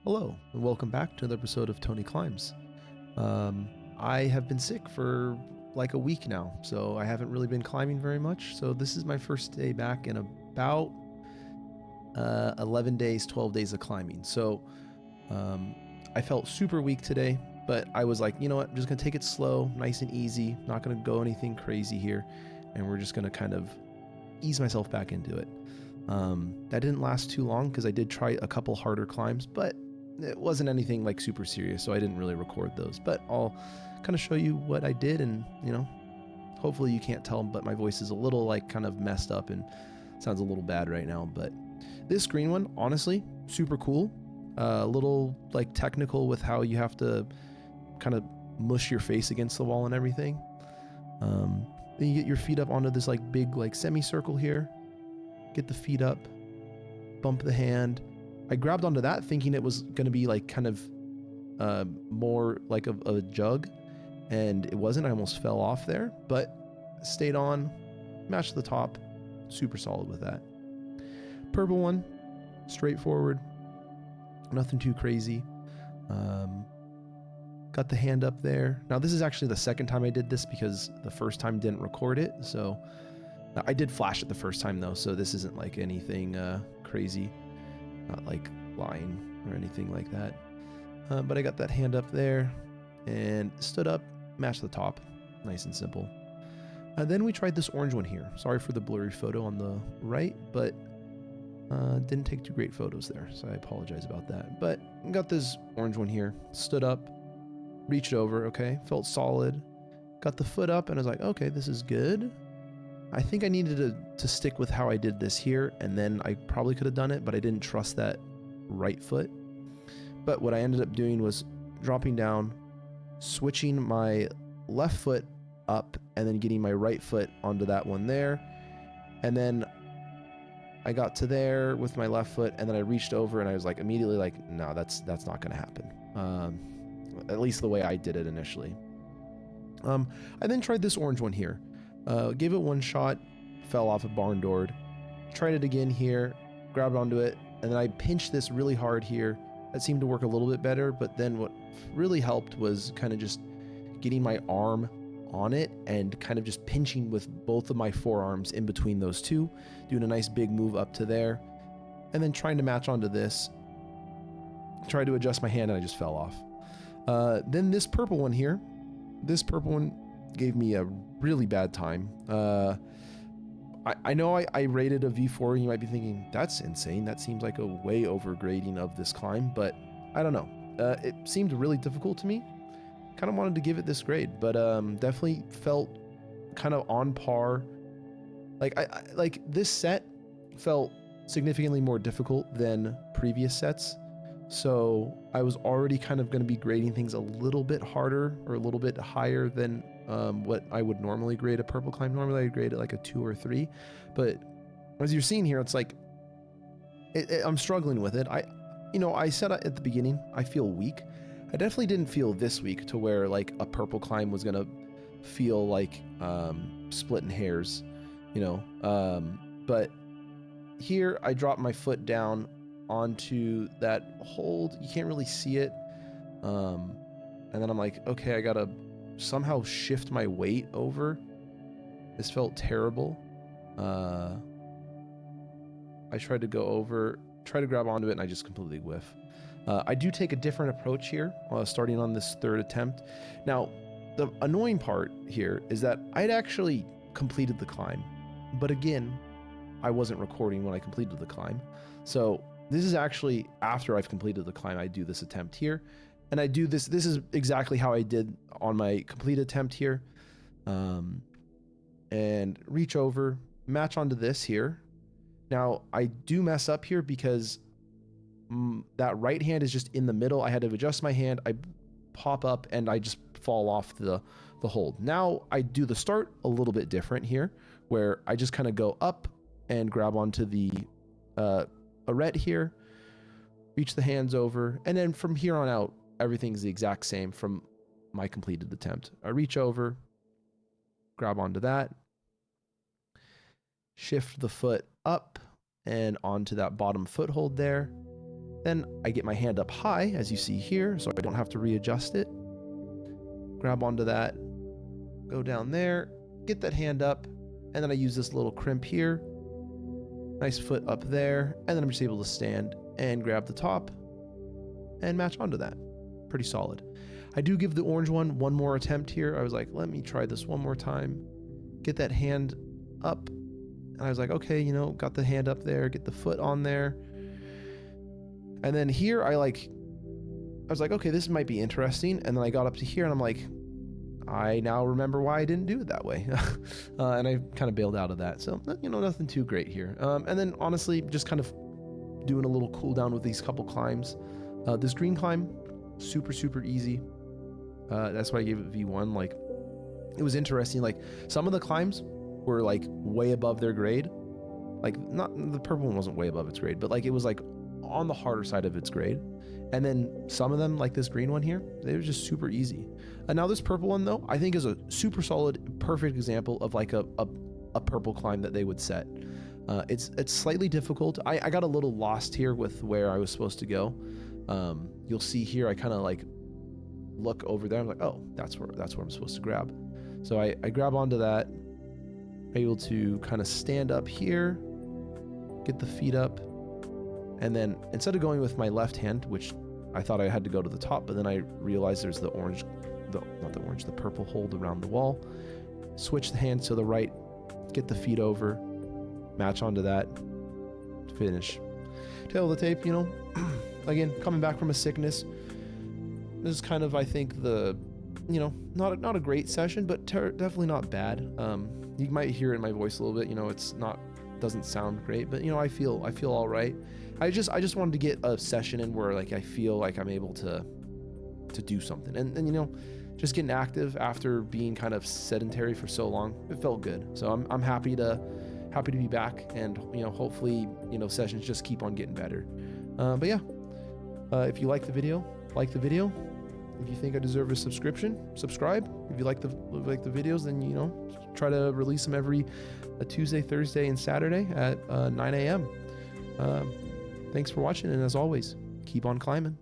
Hello, and welcome back to another episode of Tony Climbs. I have been sick for like a week now, so I haven't really been climbing very much. So this is my first day back in about 11 days, 12 days of climbing. So um, I felt super weak today, but I was like, you know what, I'm just going to take it slow, nice and easy, not going to go anything crazy here, and we're just going to kind of ease myself back into it. That didn't last too long because I did try a couple harder climbs, but it wasn't anything like super serious, so I didn't really record those. But I'll kind of show you what I did, and hopefully you can't tell, but my voice is a little like kind of messed up and sounds a little bad right now. But this green one, honestly, super cool. A little like technical with how you have to kind of mush your face against the wall and everything. Then you get your feet up onto this like big like semicircle here. Get the feet up, bump the hand. I grabbed onto that thinking it was going to be like kind of more like a jug, and it wasn't. I almost fell off there, but stayed on, matched the top, super solid with that. Purple one, straightforward, nothing too crazy. Got the hand up there. Now this is actually the second time I did this because the first time didn't record it, so I did flash it the first time though, so this isn't like anything crazy. Not like lying or anything like that. But I got that hand up there and stood up, matched the top. Nice and simple. Then we tried this orange one here. Sorry for the blurry photo on the right, but didn't take two great photos there, so I apologize about that. But got this orange one here. Stood up, reached over, okay, felt solid. Got the foot up and I was like, okay, this is good. I think I needed to stick with how I did this here, and then I probably could have done it, but I didn't trust that right foot. But what I ended up doing was dropping down, switching my left foot up, and then getting my right foot onto that one there. And then I got to there with my left foot, and then I reached over and I was like immediately like, no, that's not going to happen. At least the way I did it initially. I then tried this orange one here. Gave it one shot, fell off a barn door. Tried it again here, grabbed onto it, and then I pinched this really hard here. That seemed to work a little bit better, but then what really helped was kind of just getting my arm on it and kind of just pinching with both of my forearms in between those two, doing a nice big move up to there, and then trying to match onto this. Tried to adjust my hand and I just fell off. Then this purple one here, gave me a really bad time. I know I rated a V4, and you might be thinking, that's insane. That seems like a way overgrading of this climb, but I don't know. It seemed really difficult to me. Kind of wanted to give it this grade, but definitely felt kind of on par. Like like this set felt significantly more difficult than previous sets. So I was already kind of going to be grading things a little bit harder or a little bit higher than what I would normally grade a purple climb. Normally I'd grade it like a 2 or 3, but as you're seeing here, it's like I'm struggling with it. I said at the beginning I feel weak. I definitely didn't feel this weak to where like a purple climb was gonna feel like splitting hairs, but here I dropped my foot down onto that hold. You can't really see it, and then I'm like, okay, I gotta somehow shift my weight over. This felt terrible. I tried to go over, try to grab onto it, and I just completely whiff. I do take a different approach here, starting on this third attempt. Now, the annoying part here is that I'd actually completed the climb, but again, I wasn't recording when I completed the climb. So this is actually after I've completed the climb, I do this attempt here. And I do this is exactly how I did on my complete attempt here. And reach over, match onto this here. Now, I do mess up here because that right hand is just in the middle. I had to adjust my hand, I pop up, and I just fall off the hold. Now, I do the start a little bit different here, where I just kind of go up and grab onto the arete here, reach the hands over, and then from here on out, everything's the exact same from my completed attempt. I reach over, grab onto that, shift the foot up and onto that bottom foothold there, Then I get my hand up high, as you see here, so I don't have to readjust it. Grab onto that, go down there, get that hand up, and then I use this little crimp here. Nice foot up there, and then I'm just able to stand and grab the top and match onto that. Pretty solid. I do give the orange one more attempt here. I was like, let me try this one more time. Get that hand up. And I was like, okay, you know, got the hand up there, get the foot on there. And then here I was like, okay, this might be interesting. And then I got up to here and I'm like, I now remember why I didn't do it that way. And I kind of bailed out of that. So, you know, nothing too great here. And then honestly, just kind of doing a little cool down with these couple climbs. This green climb, super, super easy. That's why I gave it V1. Like, it was interesting. Like, some of the climbs were like way above their grade. Like, not the purple one wasn't way above its grade, but like it was like on the harder side of its grade. And then some of them, like this green one here, they were just super easy. And now this purple one though, I think is a super solid, perfect example of like a purple climb that they would set. It's slightly difficult. I got a little lost here with where I was supposed to go. You'll see here, I kind of like look over there. I'm like, oh, that's where I'm supposed to grab. So I grab onto that, able to kind of stand up here, get the feet up. And then instead of going with my left hand, which I thought I had to go to the top, but then I realized there's the purple hold around the wall. Switch the hand to the right, get the feet over, match onto that, finish. Tail of the tape, you know, again, coming back from a sickness. This is kind of, I think, the, you know, not a great session, but definitely not bad. You might hear it in my voice a little bit, you know, doesn't sound great, but you know, I feel all right. I just wanted to get a session in where like I feel like I'm able to do something, and you know, just getting active after being kind of sedentary for so long, it felt good. So I'm happy to be back, and you know, hopefully, you know, sessions just keep on getting better. But yeah, if you like the video, like the video. If you think I deserve a subscription, subscribe. If you like the videos, then, you know, try to release them every Tuesday, Thursday, and Saturday at 9 a.m. Thanks for watching, and as always, keep on climbing.